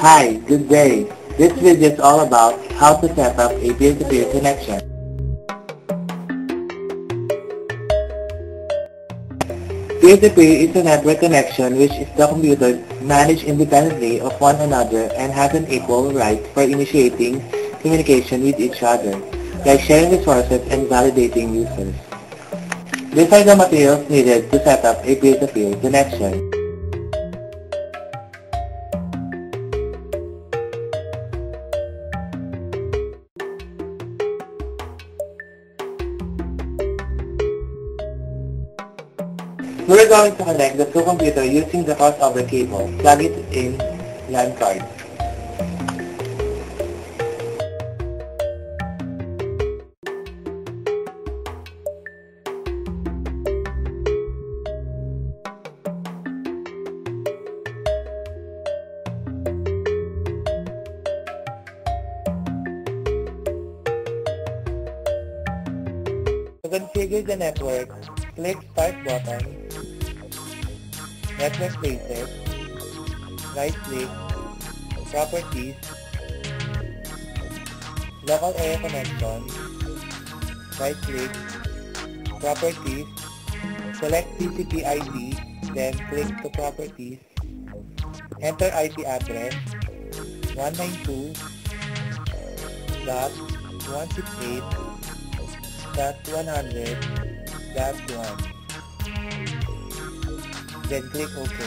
Hi, good day. This video is all about how to set up a peer-to-peer connection. Peer-to-peer is a network connection which is the computers manage independently of one another and has an equal right for initiating communication with each other, like sharing resources and validating users. These are the materials needed to set up a peer-to-peer connection. We're going to connect the two computers using the crossover cable. Plug it in LAN card. To configure the network, click Start button, Network Basics, right-click, Properties, Local Area Connection, right-click, Properties, select TCP IP, then click to Properties, enter IP address 192.168.100.1, then click OK.